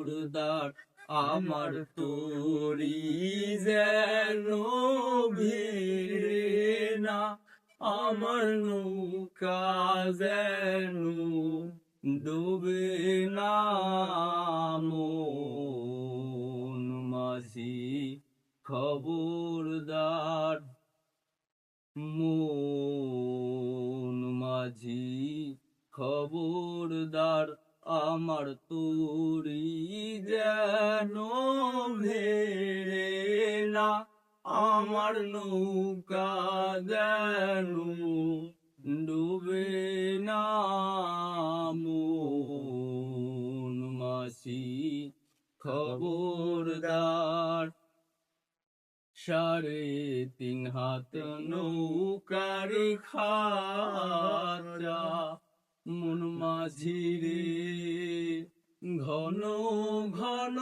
খবরদার আমার তরি যেন ভিড়ে না, আমার নৌকা যেন ডুবে না। মন মাঝি খবরদার, মন মাঝি খবরদার আমার তরি যেন ভেড়ে না, আমার নৌকা যেন ডুবে না। মন মাঝি খবরদার। 3.5 হাত নৌকার খাঁচা মন মাঝি রে, ঘন ঘন